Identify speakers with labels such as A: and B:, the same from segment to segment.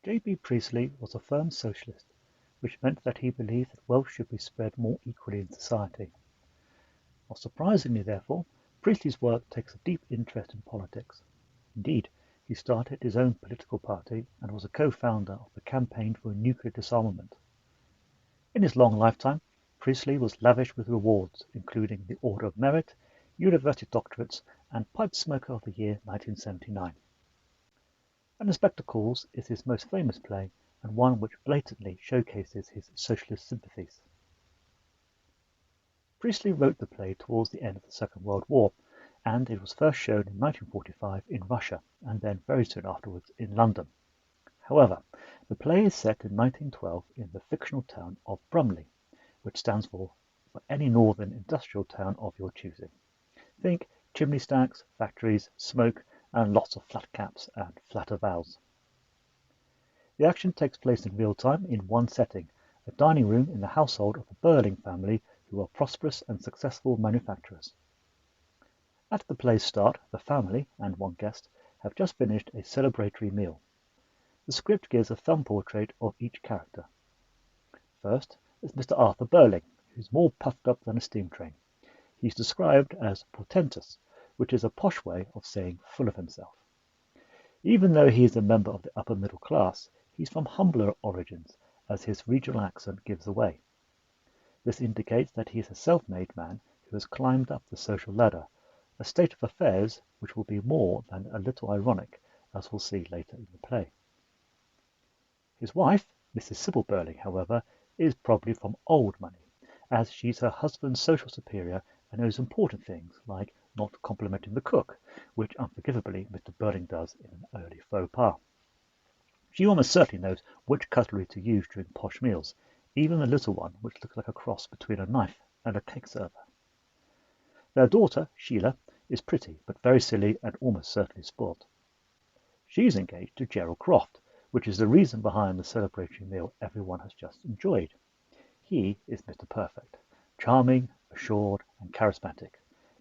A: J. B. Priestley was a firm socialist, which meant that he believed that wealth should be spread more equally in society. Not surprisingly, therefore, Priestley's work takes a deep interest in politics. Indeed, he started his own political party and was a co-founder of the Campaign for Nuclear Disarmament. In his long lifetime, Priestley was lavish with rewards, including the Order of Merit, university doctorates, and Pipe Smoker of the Year 1979. An Inspector Calls is his most famous play and one which blatantly showcases his socialist sympathies. Priestley wrote the play towards the end of the Second World War, and it was first shown in 1945 in Russia and then very soon afterwards in London. However, the play is set in 1912 in the fictional town of Brumley, which stands for any northern industrial town of your choosing. Think chimney stacks, factories, smoke, and lots of flat caps and flat avowals. The action takes place in real time in one setting, a dining room in the household of the Burling family, who are prosperous and successful manufacturers. At the play's start, the family and one guest have just finished a celebratory meal. The script gives a thumb portrait of each character. First is Mr. Arthur Burling, who's more puffed up than a steam train. He's described as portentous, which is a posh way of saying full of himself. Even though he is a member of the upper middle class, he's from humbler origins, as his regional accent gives away. This indicates that he is a self-made man who has climbed up the social ladder, a state of affairs which will be more than a little ironic, as we'll see later in the play. His wife, Mrs. Sybil Burling, however, is probably from old money, as she's her husband's social superior and knows important things like not complimenting the cook, which unforgivably Mr. Burling does in an early faux pas. She almost certainly knows which cutlery to use during posh meals, even the little one which looks like a cross between a knife and a cake server. Their daughter, Sheila, is pretty but very silly and almost certainly spoilt. She's engaged to Gerald Croft, which is the reason behind the celebratory meal everyone has just enjoyed. He is Mr. Perfect, charming, assured, and charismatic.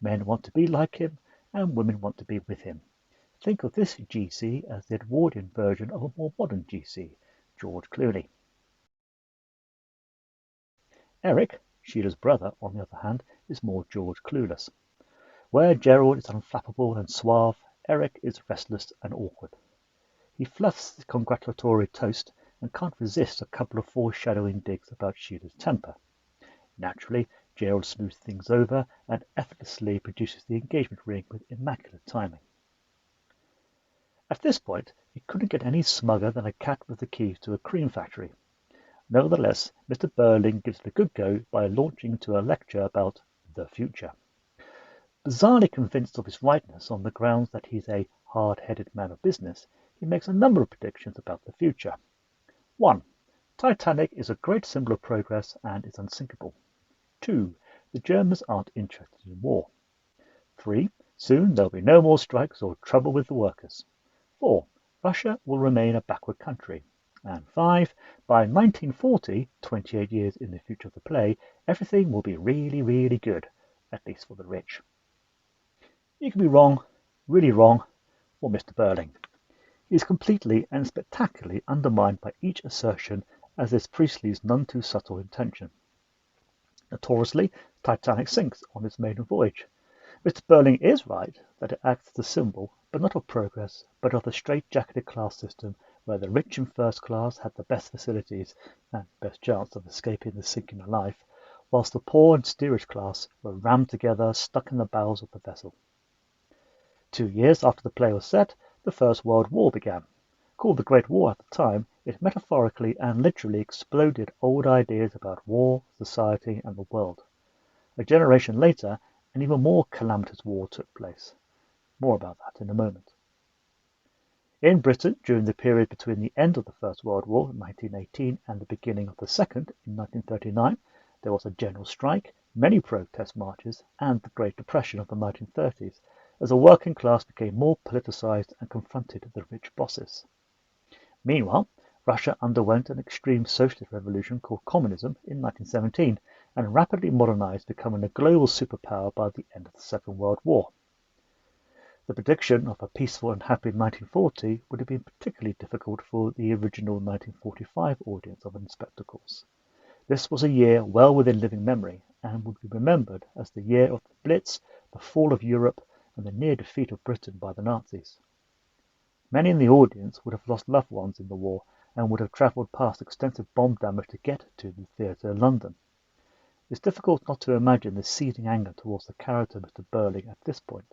A: Men want to be like him, and women want to be with him. Think of this GC as the Edwardian version of a more modern GC, George Clooney. Eric, Sheila's brother, on the other hand, is more George Clueless. Where Gerald is unflappable and suave, Eric is restless and awkward. He fluffs the congratulatory toast and can't resist a couple of foreshadowing digs about Sheila's temper. Naturally, Gerald smooths things over and effortlessly produces the engagement ring with immaculate timing. At this point, it couldn't get any smugger than a cat with the keys to a cream factory. Nevertheless, Mr. Burling gives it a good go by launching into a lecture about the future. Bizarrely convinced of his rightness on the grounds that he's a hard-headed man of business, he makes a number of predictions about the future. 1. Titanic is a great symbol of progress and is unsinkable. 2. The Germans aren't interested in war. 3. Soon there'll be no more strikes or trouble with the workers. 4. Russia will remain a backward country. And 5. By 1940, 28 years in the future of the play, everything will be really, really good, at least for the rich. You can be wrong, really wrong, for Mr. Burling. He is completely and spectacularly undermined by each assertion, as is Priestley's none too subtle intention. Notoriously, Titanic sinks on its maiden voyage. Mr. Burling is right that it acts as a symbol, but not of progress, but of the straight-jacketed class system where the rich in first class had the best facilities and best chance of escaping the sinking alive, whilst the poor and steerage class were rammed together, stuck in the bowels of the vessel. 2 years after the play was set, the First World War began. Called the Great War at the time, it metaphorically and literally exploded old ideas about war, society, and the world. A generation later, an even more calamitous war took place. More about that in a moment. In Britain, during the period between the end of the First World War, 1918, and the beginning of the Second, in 1939, there was a general strike, many protest marches, and the Great Depression of the 1930s, as the working class became more politicized and confronted the rich bosses. Meanwhile, Russia underwent an extreme socialist revolution called communism in 1917 and rapidly modernized, becoming a global superpower by the end of the Second World War. The prediction of a peaceful and happy 1940 would have been particularly difficult for the original 1945 audience of Inspector Calls. This was a year well within living memory and would be remembered as the year of the Blitz, the fall of Europe, and the near defeat of Britain by the Nazis. Many in the audience would have lost loved ones in the war and would have travelled past extensive bomb damage to get to the theatre in London. It's difficult not to imagine the seething anger towards the character Mr. Burling at this point.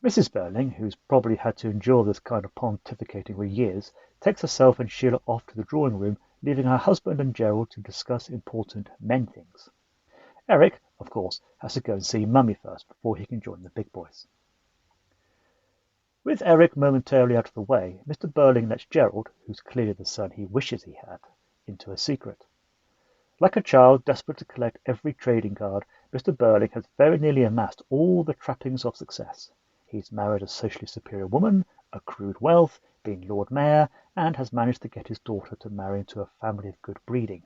A: Mrs. Burling, who's probably had to endure this kind of pontificating for years, takes herself and Sheila off to the drawing room, leaving her husband and Gerald to discuss important men things. Eric, of course, has to go and see Mummy first before he can join the big boys. With Eric momentarily out of the way, Mr. Burling lets Gerald, who's clearly the son he wishes he had, into a secret. Like a child desperate to collect every trading card, Mr. Burling has very nearly amassed all the trappings of success. He's married a socially superior woman, accrued wealth, been Lord Mayor, and has managed to get his daughter to marry into a family of good breeding.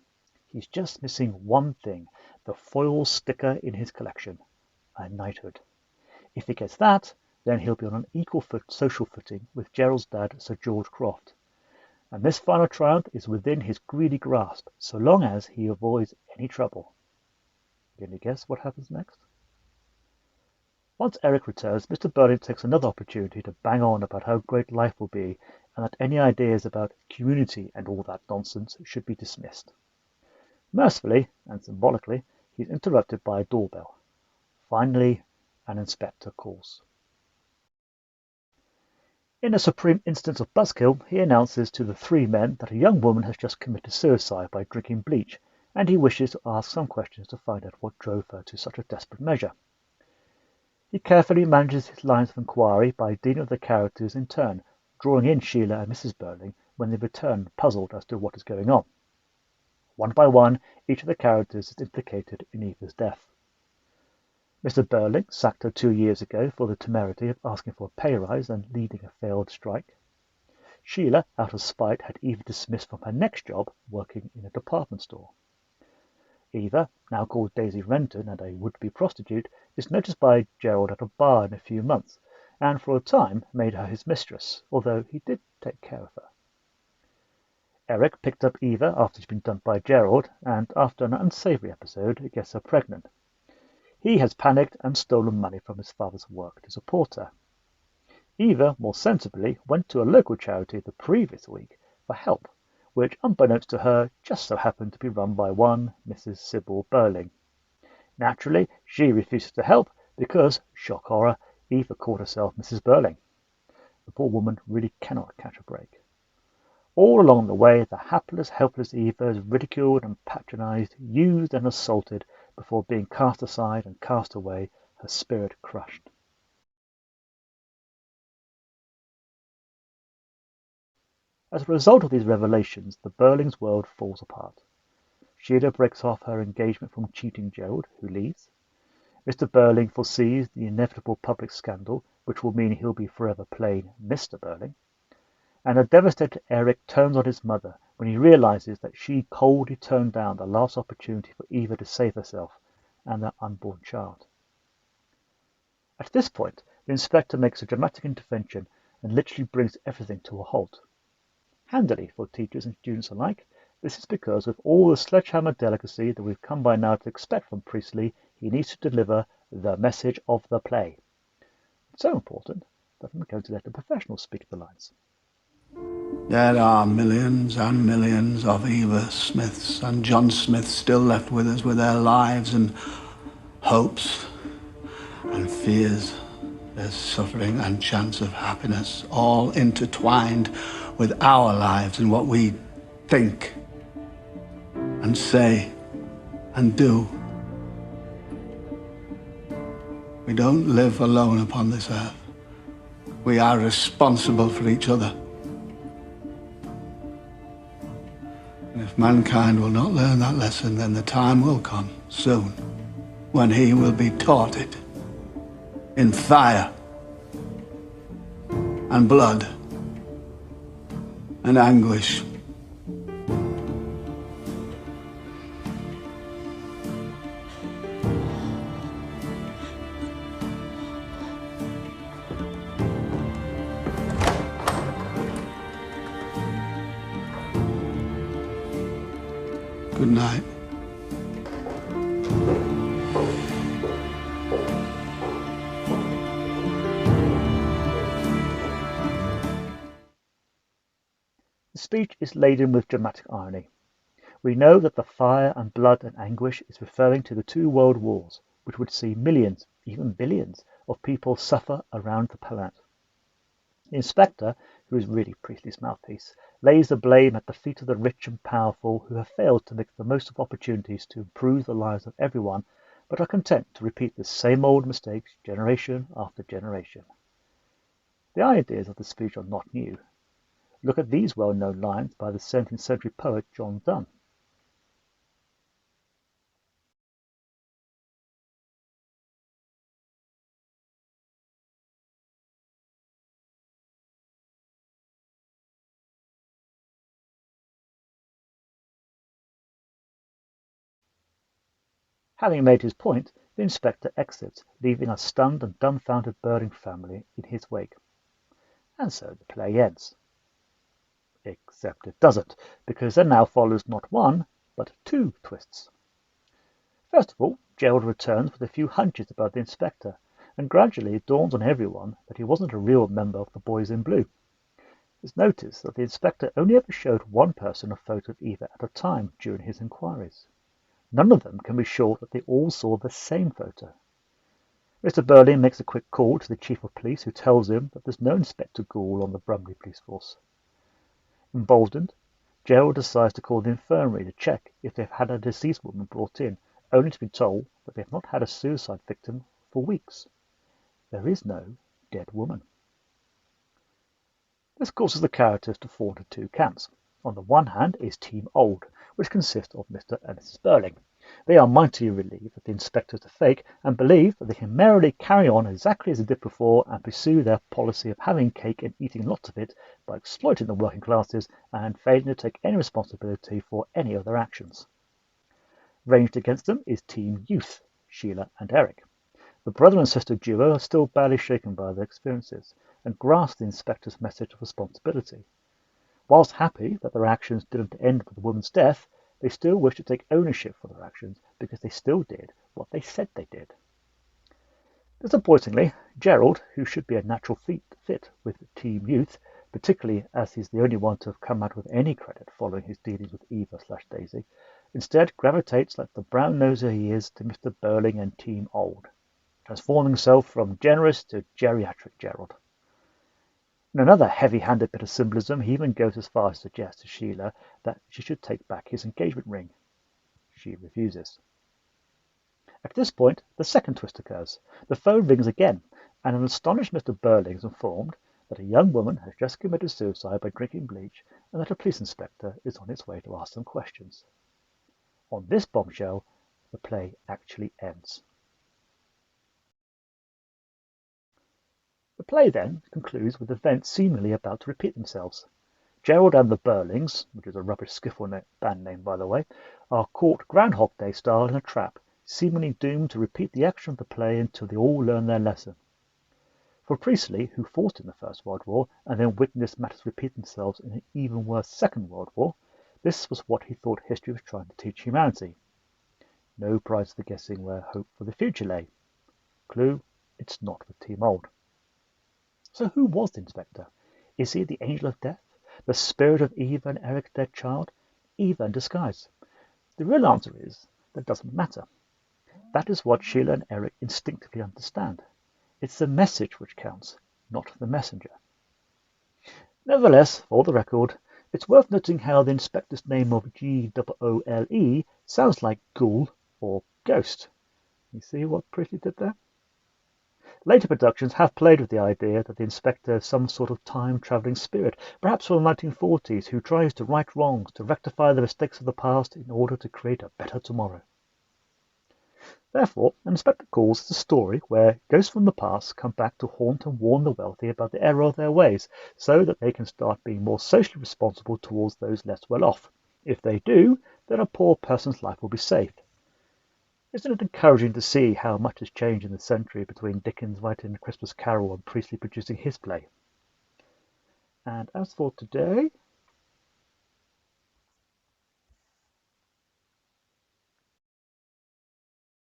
A: He's just missing one thing, the foil sticker in his collection, a knighthood. If he gets that, then he'll be on an equal social footing with Gerald's dad, Sir George Croft. And this final triumph is within his greedy grasp, so long as he avoids any trouble. Can you guess what happens next? Once Eric returns, Mr. Burling takes another opportunity to bang on about how great life will be, and that any ideas about community and all that nonsense should be dismissed. Mercifully, and symbolically, he's interrupted by a doorbell. Finally, an inspector calls. In a supreme instance of buzzkill, he announces to the three men that a young woman has just committed suicide by drinking bleach, and he wishes to ask some questions to find out what drove her to such a desperate measure. He carefully manages his lines of inquiry by dealing with the characters in turn, drawing in Sheila and Mrs. Burling when they return puzzled as to what is going on. One by one, each of the characters is implicated in Eva's death. Mr. Burling sacked her 2 years ago for the temerity of asking for a pay rise and leading a failed strike. Sheila, out of spite, had Eva dismissed from her next job, working in a department store. Eva, now called Daisy Renton and a would-be prostitute, is noticed by Gerald at a bar in a few months, and for a time made her his mistress, although he did take care of her. Eric picked up Eva after she'd been dumped by Gerald, and after an unsavoury episode, gets her pregnant. He has panicked and stolen money from his father's work to support her. Eva, more sensibly, went to a local charity the previous week for help, which, unbeknownst to her, just so happened to be run by one Mrs. Sybil Burling. Naturally, she refuses to help because, shock horror, Eva called herself Mrs. Burling. The poor woman really cannot catch a break. All along the way, the hapless, helpless Eva is ridiculed and patronized, used and assaulted, before being cast aside and cast away, her spirit crushed. As a result of these revelations, the Burlings' world falls apart. Sheila breaks off her engagement from cheating Gerald, who leaves. Mr. Burling foresees the inevitable public scandal, which will mean he'll be forever plain Mr. Burling. And a devastated Eric turns on his mother when he realizes that she coldly turned down the last opportunity for Eva to save herself and their unborn child. At this point, the inspector makes a dramatic intervention and literally brings everything to a halt. Handily for teachers and students alike, this is because with all the sledgehammer delicacy that we've come by now to expect from Priestley, he needs to deliver the message of the play. It's so important that I'm going to let the professionals speak the lines.
B: There are millions and millions of Eva Smiths and John Smiths still left with us with their lives and hopes and fears. There's suffering and chance of happiness, all intertwined with our lives and what we think and say and do. We don't live alone upon this earth. We are responsible for each other. And if mankind will not learn that lesson, then the time will come soon when he will be taught it in fire and blood and anguish. Good night.
A: The speech is laden with dramatic irony. We know that the fire and blood and anguish is referring to the two world wars, which would see millions, even billions, of people suffer around the planet. The inspector, who is really Priestley's mouthpiece, lays the blame at the feet of the rich and powerful who have failed to make the most of opportunities to improve the lives of everyone, but are content to repeat the same old mistakes generation after generation. The ideas of the speech are not new. Look at these well-known lines by the 17th century poet John Donne. Having made his point, the inspector exits, leaving a stunned and dumbfounded Burling family in his wake. And so the play ends. Except it doesn't, because there now follows not one, but two twists. First of all, Gerald returns with a few hunches about the inspector, and gradually it dawns on everyone that he wasn't a real member of the Boys in Blue. It's noticed that the inspector only ever showed one person a photo of Eva at a time during his inquiries. None of them can be sure that they all saw the same photo. Mr. Burling makes a quick call to the chief of police, who tells him that there's no Inspector Gould on the Brumley police force. Emboldened, Gerald decides to call the infirmary to check if they've had a deceased woman brought in, only to be told that they've not had a suicide victim for weeks. There is no dead woman. This causes the characters to fall into two camps. On the one hand is Team Old, which consists of Mr. and Mrs. Burling. They are mightily relieved that the inspector is a fake and believe that they can merrily carry on exactly as they did before and pursue their policy of having cake and eating lots of it by exploiting the working classes and failing to take any responsibility for any of their actions. Ranged against them is Team Youth, Sheila and Eric. The brother and sister duo are still badly shaken by their experiences and grasp the inspector's message of responsibility. Whilst happy that their actions didn't end with the woman's death, they still wish to take ownership for their actions because they still did what they said they did. Disappointingly, Gerald, who should be a natural fit with Team Youth, particularly as he's the only one to have come out with any credit following his dealings with Eva/Daisy, instead gravitates like the brown-noser he is to Mr. Burling and Team Old, transforming himself from generous to geriatric Gerald. In another heavy-handed bit of symbolism, he even goes as far as to suggest to Sheila that she should take back his engagement ring. She refuses. At this point, the second twist occurs. The phone rings again, and an astonished Mr. Burling is informed that a young woman has just committed suicide by drinking bleach and that a police inspector is on his way to ask some questions. On this bombshell, the play actually ends. The play then concludes with events seemingly about to repeat themselves. Gerald and the Burlings, which is a rubbish skiffle band name by the way, are caught Groundhog Day style in a trap, seemingly doomed to repeat the action of the play until they all learn their lesson. For Priestley, who fought in the First World War and then witnessed matters repeat themselves in an even worse Second World War, this was what he thought history was trying to teach humanity. No prize for guessing where hope for the future lay. Clue, it's not with Team Old. So who was the inspector? Is he the angel of death? The spirit of Eva and Eric's dead child? Eva in disguise? The real answer is that it doesn't matter. That is what Sheila and Eric instinctively understand. It's the message which counts, not the messenger. Nevertheless, for the record, it's worth noting how the inspector's name of G-O-O-L-E sounds like ghoul or ghost. You see what Priestley did there? Later productions have played with the idea that the inspector is some sort of time-travelling spirit, perhaps from the 1940s, who tries to right wrongs, to rectify the mistakes of the past in order to create a better tomorrow. Therefore, An Inspector Calls is a story where ghosts from the past come back to haunt and warn the wealthy about the error of their ways, so that they can start being more socially responsible towards those less well off. If they do, then a poor person's life will be saved. Isn't it encouraging to see how much has changed in the century between Dickens writing A Christmas Carol and Priestley producing his play? And as for today,